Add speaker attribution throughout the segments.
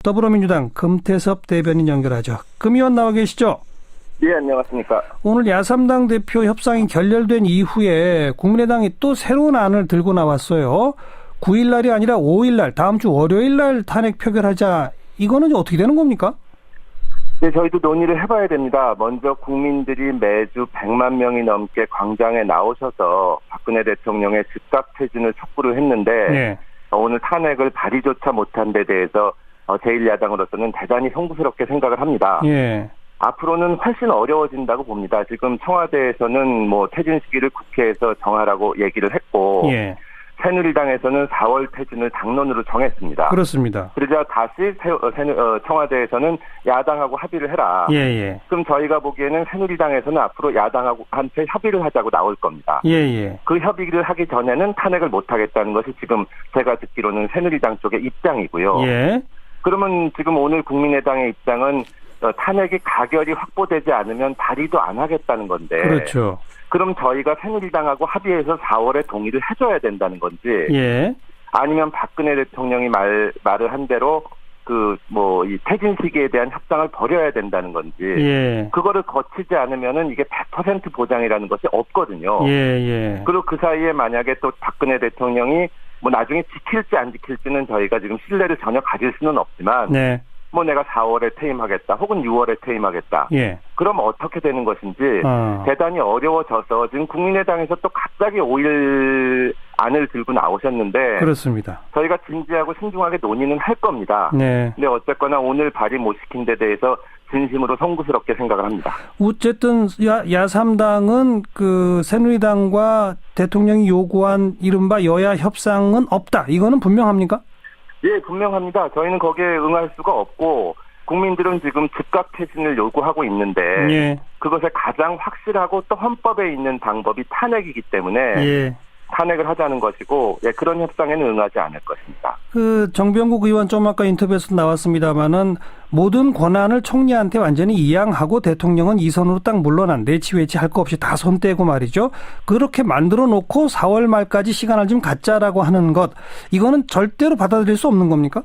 Speaker 1: 더불어민주당 금태섭 대변인 연결하죠. 금 의원 나와 계시죠?
Speaker 2: 예, 안녕하십니까.
Speaker 1: 오늘 야3당 대표 협상이 결렬된 이후에 국민의당이 또 새로운 안을 들고 나왔어요. 9일날이 아니라 5일날, 다음 주 월요일날 탄핵 표결하자. 이거는 어떻게 되는 겁니까?
Speaker 2: 네, 저희도 논의를 해봐야 됩니다. 먼저 국민들이 매주 100만 명이 넘게 광장에 나오셔서 박근혜 대통령의 즉각 퇴진을 촉구를 했는데
Speaker 1: 네.
Speaker 2: 오늘 탄핵을 발의조차 못한 데 대해서 제1야당으로서는 대단히 송구스럽게 생각을 합니다.
Speaker 1: 예.
Speaker 2: 앞으로는 훨씬 어려워진다고 봅니다. 지금 청와대에서는 퇴진 시기를 국회에서 정하라고 얘기를 했고
Speaker 1: 예.
Speaker 2: 새누리당에서는 4월 퇴진을 당론으로 정했습니다.
Speaker 1: 그렇습니다.
Speaker 2: 그러자 다시 청와대에서는 야당하고 합의를 해라.
Speaker 1: 예.
Speaker 2: 그럼 저희가 보기에는 새누리당에서는 앞으로 야당한테 협의를 하자고 나올 겁니다.
Speaker 1: 예.
Speaker 2: 그 협의를 하기 전에는 탄핵을 못하겠다는 것이 지금 제가 듣기로는 새누리당 쪽의 입장이고요.
Speaker 1: 예.
Speaker 2: 그러면 지금 오늘 국민의당의 입장은 탄핵이 가결이 확보되지 않으면 발의도 안 하겠다는 건데.
Speaker 1: 그렇죠.
Speaker 2: 그럼 저희가 새누리당하고 합의해서 4월에 동의를 해줘야 된다는 건지.
Speaker 1: 예.
Speaker 2: 아니면 박근혜 대통령이 말을 한 대로 이 퇴진 시기에 대한 협상을 벌여야 된다는 건지.
Speaker 1: 예.
Speaker 2: 그거를 거치지 않으면은 이게 100% 보장이라는 것이 없거든요.
Speaker 1: 예.
Speaker 2: 그리고 그 사이에 만약에 또 박근혜 대통령이 나중에 지킬지 안 지킬지는 저희가 지금 신뢰를 전혀 가질 수는 없지만.
Speaker 1: 네.
Speaker 2: 내가 4월에 퇴임하겠다 혹은 6월에 퇴임하겠다.
Speaker 1: 예.
Speaker 2: 그럼 어떻게 되는 것인지 대단히 어려워져서 지금 국민의당에서 또 갑자기 5일 안을 들고 나오셨는데
Speaker 1: 그렇습니다.
Speaker 2: 저희가 진지하고 신중하게 논의는 할 겁니다.
Speaker 1: 네.
Speaker 2: 근데 어쨌거나 오늘 발의 못 시킨 데 대해서 진심으로 송구스럽게 생각을 합니다.
Speaker 1: 어쨌든 야3당은 새누리당과 대통령이 요구한 이른바 여야 협상은 없다. 이거는 분명합니까?
Speaker 2: 예, 분명합니다. 저희는 거기에 응할 수가 없고 국민들은 지금 즉각 퇴진을 요구하고 있는데
Speaker 1: 예.
Speaker 2: 그것에 가장 확실하고 또 헌법에 있는 방법이 탄핵이기 때문에
Speaker 1: 예.
Speaker 2: 탄핵을 하자는 것이고 그런 협상에는 응하지 않을 것입니다.
Speaker 1: 정병국 의원 좀 아까 인터뷰에서 나왔습니다마는 모든 권한을 총리한테 완전히 이양하고 대통령은 이 선으로 딱 물러난 내치외치 할 거 없이 다 손 떼고 말이죠. 그렇게 만들어 놓고 4월 말까지 시간을 좀 갖자라고 하는 것, 이거는 절대로 받아들일 수 없는 겁니까?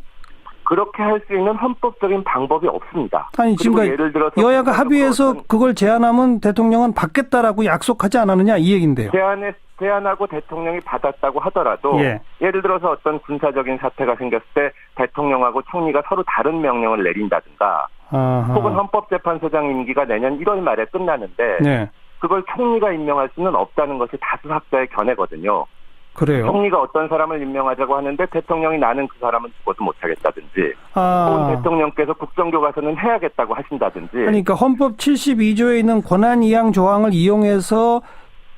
Speaker 2: 그렇게 할 수 있는 헌법적인 방법이 없습니다.
Speaker 1: 아니 지금
Speaker 2: 예를 들어서
Speaker 1: 여야가 합의해서 그걸 제안하면 대통령은 받겠다라고 약속하지 않았느냐 이 얘기인데요.
Speaker 2: 제안하고 대통령이 받았다고 하더라도 예를 들어서 어떤 군사적인 사태가 생겼을 때 대통령하고 총리가 서로 다른 명령을 내린다든가 혹은 헌법재판소장 임기가 내년 1월 말에 끝나는데 그걸 총리가 임명할 수는 없다는 것이 다수학자의 견해거든요.
Speaker 1: 그래요?
Speaker 2: 총리가 어떤 사람을 임명하자고 하는데 대통령이 나는 그 사람은 죽어도 못하겠다든지 혹은 대통령께서 국정교과서는 해야겠다고 하신다든지.
Speaker 1: 그러니까 헌법 72조에 있는 권한이양 조항을 이용해서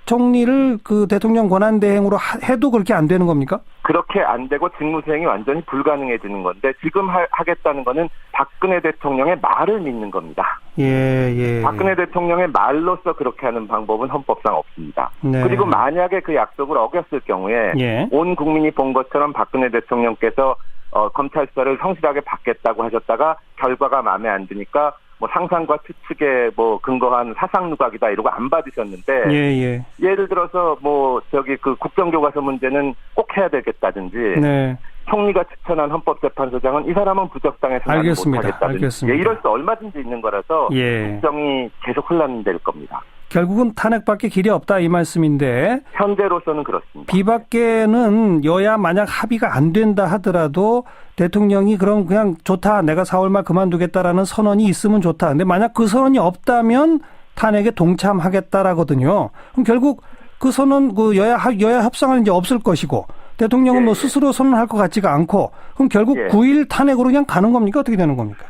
Speaker 1: 총리를 대통령 권한대행으로 해도 그렇게 안 되는 겁니까?
Speaker 2: 그렇게 안 되고 직무수행이 완전히 불가능해지는 건데 지금 하겠다는 거는 박근혜 대통령의 말을 믿는 겁니다.
Speaker 1: 예.
Speaker 2: 박근혜 대통령의 말로서 그렇게 하는 방법은 헌법상 없습니다.
Speaker 1: 네.
Speaker 2: 그리고 만약에 그 약속을 어겼을 경우에 온 국민이 본 것처럼 박근혜 대통령께서 검찰 수사를 성실하게 받겠다고 하셨다가 결과가 마음에 안 드니까 상상과 추측에 근거한 사상 누각이다 이러고 안 받으셨는데 예를 들어서 국정교과서 문제는 꼭 해야 되겠다든지 총리가 추천한 헌법재판소장은 이 사람은 부적당해서 나는 못하겠다든지 이럴 수 얼마든지 있는 거라서 국정이 계속 혼란될 겁니다.
Speaker 1: 결국은 탄핵밖에 길이 없다 이 말씀인데
Speaker 2: 현재로서는 그렇습니다.
Speaker 1: 비박계는 여야 만약 합의가 안 된다 하더라도 대통령이 그럼 그냥 좋다 내가 4월 말 그만두겠다라는 선언이 있으면 좋다. 근데 만약 그 선언이 없다면 탄핵에 동참하겠다라거든요. 그럼 결국 그 선언 여야 협상은 이제 없을 것이고 대통령은 스스로 선언할 것 같지가 않고 그럼 결국 9일 탄핵으로 그냥 가는 겁니까? 어떻게 되는 겁니까?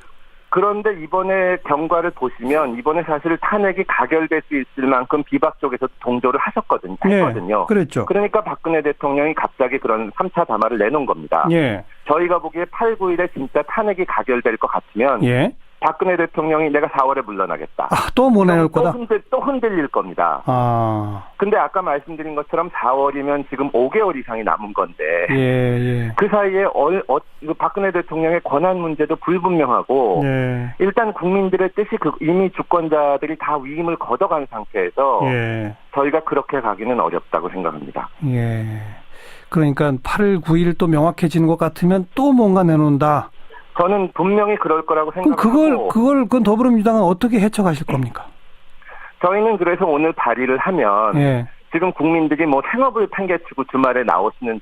Speaker 2: 그런데 이번에 경과를 보시면 이번에 사실 탄핵이 가결될 수 있을 만큼 비박 쪽에서 동조를 하셨거든요.
Speaker 1: 그랬죠.
Speaker 2: 그러니까 박근혜 대통령이 갑자기 그런 3차 담화를 내놓은 겁니다. 저희가 보기에 8, 9일에 진짜 탄핵이 가결될 것 같으면 박근혜 대통령이 내가 4월에 물러나겠다.
Speaker 1: 또 못 내놓을 거다?
Speaker 2: 또 흔들릴 겁니다. 근데 아까 말씀드린 것처럼 4월이면 지금 5개월 이상이 남은 건데 그 사이에 박근혜 대통령의 권한 문제도 불분명하고 일단 국민들의 뜻이 이미 주권자들이 다 위임을 걷어간 상태에서 저희가 그렇게 가기는 어렵다고 생각합니다.
Speaker 1: 그러니까 8일, 9일 또 명확해지는 것 같으면 또 뭔가 내놓는다.
Speaker 2: 저는 분명히 그럴 거라고
Speaker 1: 그럼
Speaker 2: 생각하고.
Speaker 1: 그건 더불어민주당은 어떻게 헤쳐가실 겁니까?
Speaker 2: 저희는 그래서 오늘 발의를 하면
Speaker 1: 예.
Speaker 2: 지금 국민들이 뭐 생업을 팽개치고 주말에 나오시는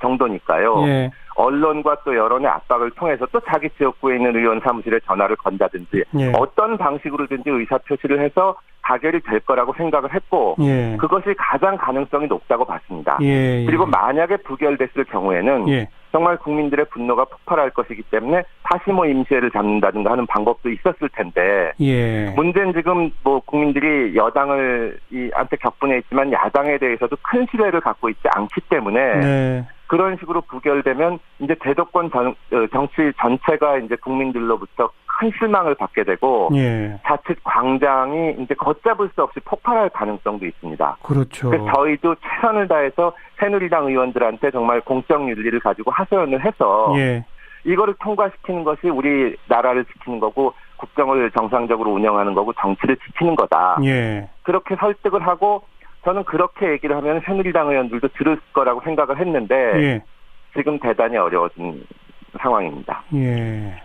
Speaker 2: 정도니까요.
Speaker 1: 예.
Speaker 2: 언론과 또 여론의 압박을 통해서 또 자기 지역구에 있는 의원 사무실에 전화를 건다든지
Speaker 1: 예.
Speaker 2: 어떤 방식으로든지 의사표시를 해서 가결이 될 거라고 생각을 했고
Speaker 1: 예.
Speaker 2: 그것이 가장 가능성이 높다고 봤습니다.
Speaker 1: 예.
Speaker 2: 그리고 만약에 부결됐을 경우에는
Speaker 1: 예.
Speaker 2: 정말 국민들의 분노가 폭발할 것이기 때문에 다시 뭐 임시회를 잡는다든가 하는 방법도 있었을 텐데
Speaker 1: 예.
Speaker 2: 문제는 지금 뭐 국민들이 여당을 한테 격분해 있지만 야당에 대해서도 큰 신뢰를 갖고 있지 않기 때문에
Speaker 1: 네.
Speaker 2: 그런 식으로 부결되면 이제 대도권 정치 전체가 이제 국민들로부터 큰 실망을 받게 되고
Speaker 1: 예.
Speaker 2: 자칫 광장이 이제 걷잡을 수 없이 폭발할 가능성도 있습니다.
Speaker 1: 그렇죠.
Speaker 2: 그래서 저희도 최선을 다해서 새누리당 의원들한테 정말 공적 윤리를 가지고 하소연을 해서
Speaker 1: 예.
Speaker 2: 이거를 통과시키는 것이 우리 나라를 지키는 거고 국정을 정상적으로 운영하는 거고 정치를 지키는 거다.
Speaker 1: 예.
Speaker 2: 그렇게 설득을 하고 저는 그렇게 얘기를 하면 새누리당 의원들도 들을 거라고 생각을 했는데
Speaker 1: 예.
Speaker 2: 지금 대단히 어려워진 상황입니다.
Speaker 1: 예.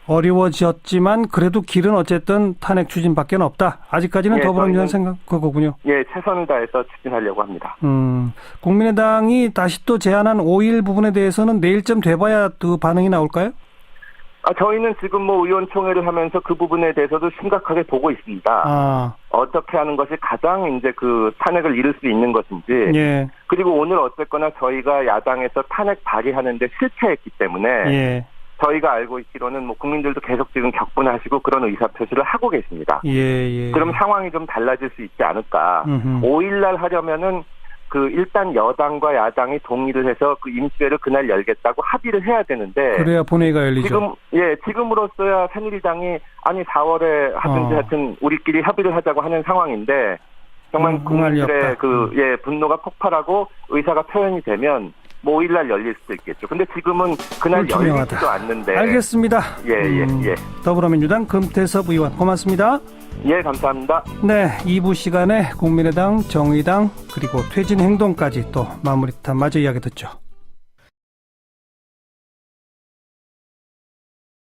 Speaker 1: 어려워졌지만 그래도 길은 어쨌든 탄핵 추진밖에 없다. 아직까지는
Speaker 2: 예,
Speaker 1: 더불어민주당 생각 그거군요.
Speaker 2: 예, 최선을 다해서 추진하려고 합니다.
Speaker 1: 국민의당이 다시 또 제안한 5일 부분에 대해서는 내일쯤 돼봐야 그 반응이 나올까요?
Speaker 2: 저희는 지금 뭐 의원총회를 하면서 그 부분에 대해서도 심각하게 보고 있습니다. 어떻게 하는 것이 가장 이제 그 탄핵을 이룰 수 있는 것인지.
Speaker 1: 예.
Speaker 2: 그리고 오늘 어쨌거나 저희가 야당에서 탄핵 발의하는데 실패했기 때문에. 예. 저희가 알고 있기로는 뭐 국민들도 계속 지금 격분하시고 그런 의사표시를 하고 계십니다.
Speaker 1: 예.
Speaker 2: 그럼 상황이 좀 달라질 수 있지 않을까. 5일날 하려면은 일단 여당과 야당이 동의를 해서 그 임시회를 그날 열겠다고 합의를 해야 되는데.
Speaker 1: 그래야 본회의가 열리죠.
Speaker 2: 지금으로서야 새누리당이 아니 4월에 하든지 하여튼 우리끼리 합의를 하자고 하는 상황인데 정말 국민들의 분노가 폭발하고 의사가 표현이 되면 뭐 5일날 열릴 수도 있겠죠. 근데 지금은 그날 열리지도 않는데.
Speaker 1: 알겠습니다.
Speaker 2: 예.
Speaker 1: 더불어민주당 금태섭 의원 고맙습니다.
Speaker 2: 예, 감사합니다.
Speaker 1: 네, 2부 시간에 국민의당, 정의당 그리고 퇴진행동까지 또 마무리 마저 이야기 듣죠.